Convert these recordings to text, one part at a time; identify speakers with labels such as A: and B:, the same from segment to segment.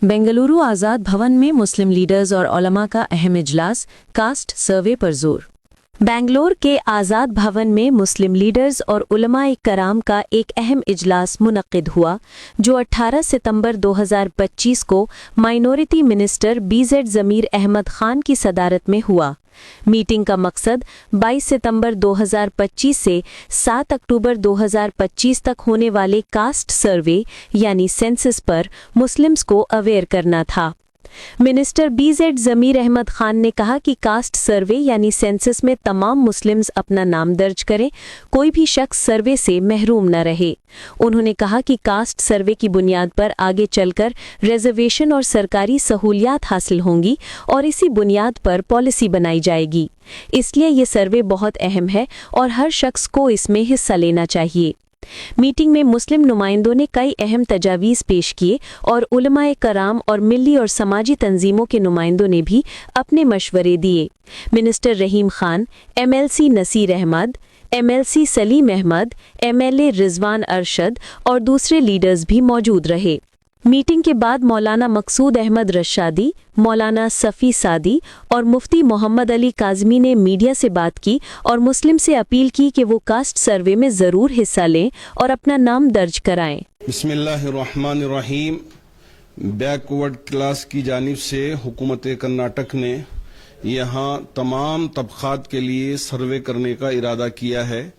A: बेंगलुरु आज़ाद भवन में मुस्लिम लीडर्स और उलमा का अहम इजलास, कास्ट सर्वे पर जोर। बेंगलोर के आज़ाद भवन में मुस्लिम लीडर्स और उलमा कराम का एक अहम इजलास मुनक्किद हुआ, जो 18 सितंबर 2025 को माइनॉरिटी मिनिस्टर BZ ज़मीर अहमद खान की सदारत में हुआ। मीटिंग का मकसद 22 सितंबर 2025 से 7 अक्टूबर 2025 तक होने वाले कास्ट सर्वे यानी सेंसस पर मुस्लिम्स को अवेयर करना था। मिनिस्टर BZ ज़मीर अहमद खान ने कहा कि कास्ट सर्वे यानी सेंसस में तमाम मुस्लिम्स अपना नाम दर्ज करें, कोई भी शख्स सर्वे से महरूम न रहे। उन्होंने कहा कि कास्ट सर्वे की बुनियाद पर आगे चलकर रिजर्वेशन और सरकारी सहूलियात हासिल होंगी और इसी बुनियाद पर पॉलिसी बनाई जाएगी। इसलिए ये सर्वे बहुत अहम है और हर शख्स को इसमें हिस्सा लेना चाहिए। मीटिंग में मुस्लिम नुमाइंदों ने कई अहम तजावीज़ पेश किए और उलमाए कराम और मिली और समाजी तंजीमों के नुमाइंदों ने भी अपने मशवरे दिए। Minister Rahim Khan, MLC Naseer Ahmad, MLC Salim Ahmad, MLA Rizwan Arshad और दूसरे लीडर्स भी मौजूद रहे। मीटिंग के बाद मौलाना मकसूद अहमद रशादी, मौलाना सफ़ी सादी और मुफ्ती मोहम्मद अली काज़मी ने मीडिया से बात की और मुस्लिम से अपील की कि वो कास्ट सर्वे में ज़रूर हिस्सा लें और अपना नाम दर्ज कराएं।
B: बिस्मिल्लाहिर्रहमानिर्रहीम। बैकवर्ड क्लास की जानिब से हुकूमत कर्नाटक ने यहाँ तमाम तबक़ात के लिए सर्वे करने का इरादा किया है,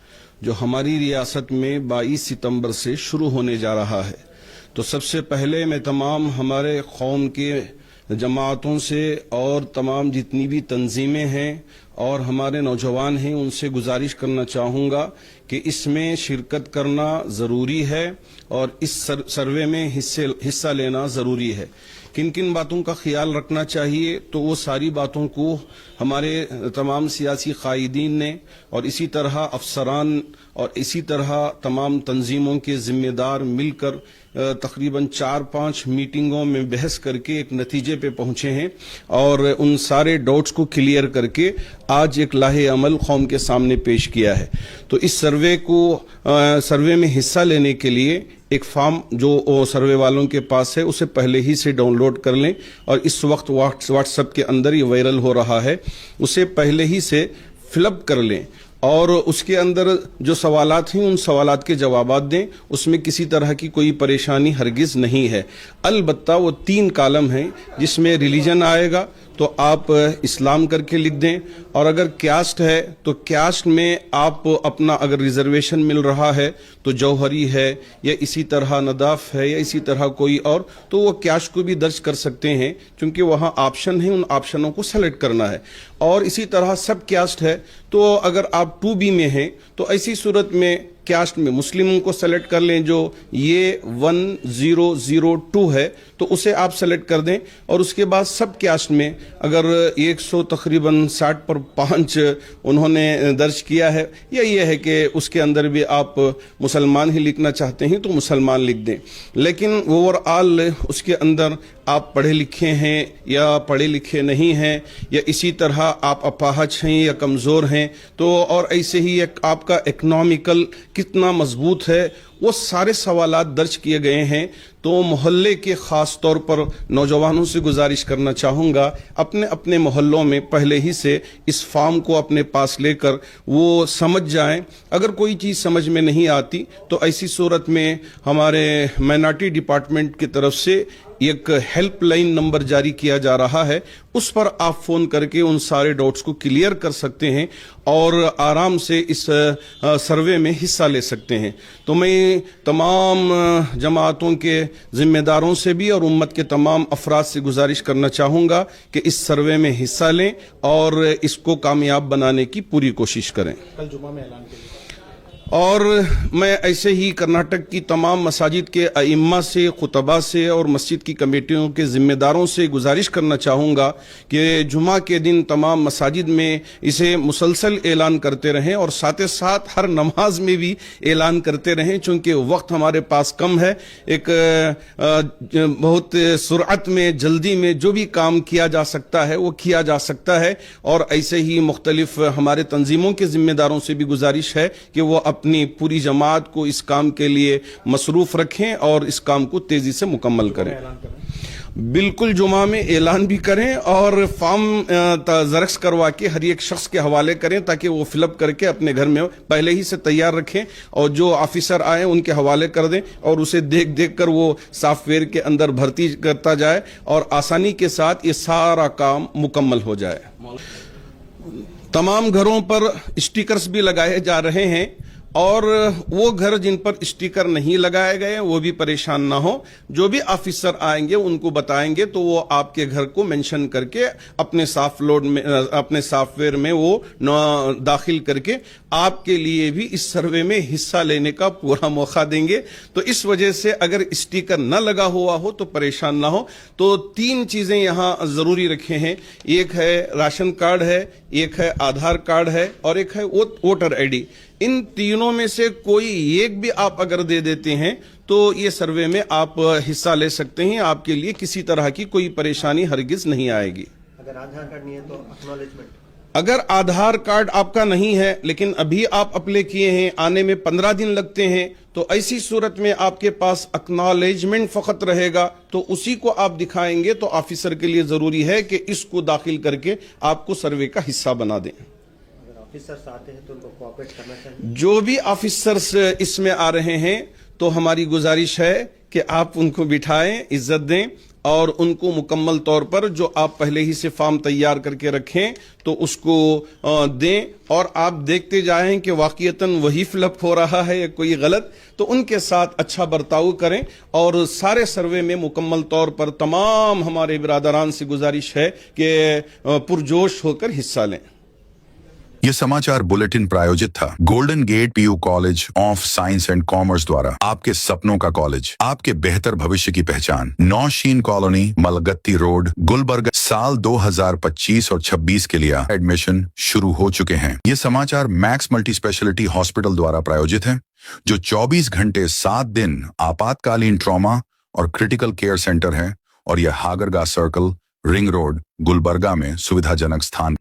B: जो हमारी रियासत में 22 सितंबर से शुरू होने जा रहा है। तो सबसे पहले मैं तमाम हमारे कौम के जमातों से और तमाम जितनी भी तंजीमें हैं और हमारे नौजवान हैं उनसे गुजारिश करना चाहूँगा कि इसमें शिरकत करना ज़रूरी है और इस सर्वे में हिस्सा लेना ज़रूरी है। किन किन बातों का ख्याल रखना चाहिए, तो वो सारी बातों को हमारे तमाम सियासी कायदीन ने और इसी तरह अफसरान और इसी तरह तमाम तंजीमों के ज़िम्मेदार मिलकर तकरीबन 4-5 मीटिंगों में बहस करके एक नतीजे पे पहुंचे हैं और उन सारे डाउट्स को क्लियर करके आज एक लाहे अमल कौम के सामने पेश किया है। तो इस सर्वे में हिस्सा लेने के लिए एक फॉर्म जो सर्वे वालों के पास है उसे पहले ही से डाउनलोड कर लें और इस वक्त व्हाट्सएप के अंदर ये वायरल हो रहा है, उसे पहले ही से फिलअप कर लें और उसके अंदर जो सवालात हैं उन सवालात के जवाबात दें। उसमें किसी तरह की कोई परेशानी हरगिज़ नहीं है। अलबत्ता वो 3 कॉलम हैं जिसमें रिलीजन आएगा तो आप इस्लाम करके लिख दें, और अगर कैस्ट है तो कैस्ट में आप अपना अगर रिजर्वेशन मिल रहा है तो जौहरी है या इसी तरह नदाफ है या इसी तरह कोई और, तो वो कैस्ट को भी दर्ज कर सकते हैं क्योंकि वहाँ ऑप्शन है, उन ऑप्शनों को सेलेक्ट करना है। और इसी तरह सब कैस्ट है तो अगर आप 2B में हैं तो ऐसी सूरत में कैस्ट में मुस्लिमों को सेलेक्ट कर लें, जो ये 1002 है तो उसे आप सेलेक्ट कर दें। और उसके बाद सब कैस्ट में अगर 100 तकरीबन 60 पर 5 उन्होंने दर्ज किया है या ये है कि उसके अंदर भी आप मुसलमान ही लिखना चाहते हैं तो मुसलमान लिख दें। लेकिन ओवरऑल उसके अंदर आप पढ़े लिखे हैं या पढ़े लिखे नहीं हैं या इसी तरह आप अपाहज हैं या कमज़ोर हैं, तो और ऐसे ही एक आपका इकोनॉमिकल कितना मजबूत है, वो सारे सवालात दर्ज किए गए हैं। तो मोहल्ले के ख़ास तौर पर नौजवानों से गुजारिश करना चाहूँगा, अपने अपने मोहल्लों में पहले ही से इस फॉर्म को अपने पास लेकर वो समझ जाएं। अगर कोई चीज़ समझ में नहीं आती तो ऐसी सूरत में हमारे माइनॉरिटी डिपार्टमेंट की तरफ से एक हेल्पलाइन नंबर जारी किया जा रहा है, उस पर आप फ़ोन करके उन सारे डाउट्स को क्लियर कर सकते हैं और आराम से इस सर्वे में हिस्सा ले सकते हैं। तो मैं तमाम जमातों के ज़िम्मेदारों से भी और उम्मत के तमाम अफराद से गुजारिश करना चाहूँगा कि इस सर्वे में हिस्सा लें और इसको कामयाब बनाने की पूरी कोशिश करें।
C: कल जुमा में ऐलान करें।
B: और मैं ऐसे ही कर्नाटक की तमाम मसाजिद के अइम्मा से, खुतबा से और मस्जिद की कमेटियों के ज़िम्मेदारों से गुजारिश करना चाहूँगा कि जुमा के दिन तमाम मसाजिद में इसे मुसलसल ऐलान करते रहें और साथ ही साथ हर नमाज में भी ऐलान करते रहें, चूँकि वक्त हमारे पास कम है। एक बहुत सुरअत में, जल्दी में जो भी काम किया जा सकता है वो किया जा सकता है। और ऐसे ही मुख्तलिफ हमारे तंजीमों के ज़िम्मेदारों से भी गुजारिश है कि वो अपनी पूरी जमात को इस काम के लिए मसरूफ रखें और इस काम को तेजी से मुकम्मल करें। बिल्कुल जुमा में ऐलान भी करें और फॉर्म ज़ेरॉक्स करवा के हर एक शख्स के हवाले करें ताकि वो फिलअप करके अपने घर में पहले ही से तैयार रखें और जो ऑफिसर आए उनके हवाले कर दें और उसे देख देख कर वो सॉफ्टवेयर के अंदर भर्ती करता जाए और आसानी के साथ ये सारा काम मुकम्मल हो जाए। तमाम घरों पर स्टिकर्स भी लगाए जा रहे हैं और वो घर जिन पर स्टिकर नहीं लगाए गए वो भी परेशान ना हो। जो भी ऑफिसर आएंगे उनको बताएंगे तो वो आपके घर को मेंशन करके अपने अपने सॉफ्टवेयर में वो दाखिल करके आपके लिए भी इस सर्वे में हिस्सा लेने का पूरा मौका देंगे। तो इस वजह से अगर स्टिकर न लगा हुआ हो तो परेशान ना हो। तो 3 चीजें यहाँ जरूरी रखे हैं, एक है राशन कार्ड है, एक है आधार कार्ड है और एक है वोटर आईडी। इन तीनों में से कोई एक भी आप अगर दे देते हैं तो ये सर्वे में आप हिस्सा ले सकते हैं, आपके लिए किसी तरह की कोई परेशानी हरगिज नहीं आएगी।
C: अगर आधार कार्ड नहीं है तो एक्नॉलेजमेंट,
B: अगर आधार कार्ड आपका नहीं है लेकिन अभी आप अप्लाई किए हैं, आने में 15 दिन लगते हैं, तो ऐसी सूरत में आपके पास एक्नॉलेजमेंट फकत रहेगा तो उसी को आप दिखाएंगे तो ऑफिसर के लिए जरूरी है कि इसको दाखिल करके आपको सर्वे का हिस्सा बना दें।
C: ऑफिसर्स आते हैं तो उनको कोऑपरेट करना चाहिए।
B: जो भी ऑफिसर्स इसमें आ रहे हैं तो हमारी गुजारिश है कि आप उनको बिठाएं, इज्जत दें और उनको मुकम्मल तौर पर जो आप पहले ही से फॉर्म तैयार करके रखें तो उसको दें और आप देखते जाएं कि वाकईतन वही फिलअप हो रहा है या कोई गलत, तो उनके साथ अच्छा बर्ताव करें। और सारे सर्वे में मुकम्मल तौर पर तमाम हमारे बिरादरान से गुजारिश है कि पुरजोश होकर हिस्सा लें।
D: ये समाचार बुलेटिन प्रायोजित था Golden Gate PU College of Science and Commerce द्वारा। आपके सपनों का कॉलेज, आपके बेहतर भविष्य की पहचान। Nausheen colony, Malgatti road, Gulbarga. साल 2025 और 26 के लिए एडमिशन शुरू हो चुके हैं। ये समाचार मैक्स मल्टी स्पेशलिटी हॉस्पिटल द्वारा प्रायोजित है, जो 24 घंटे 7 दिन आपातकालीन ट्रॉमा और क्रिटिकल केयर सेंटर है और यह Hagarga circle, ring road, Gulbarga में सुविधाजनक स्थान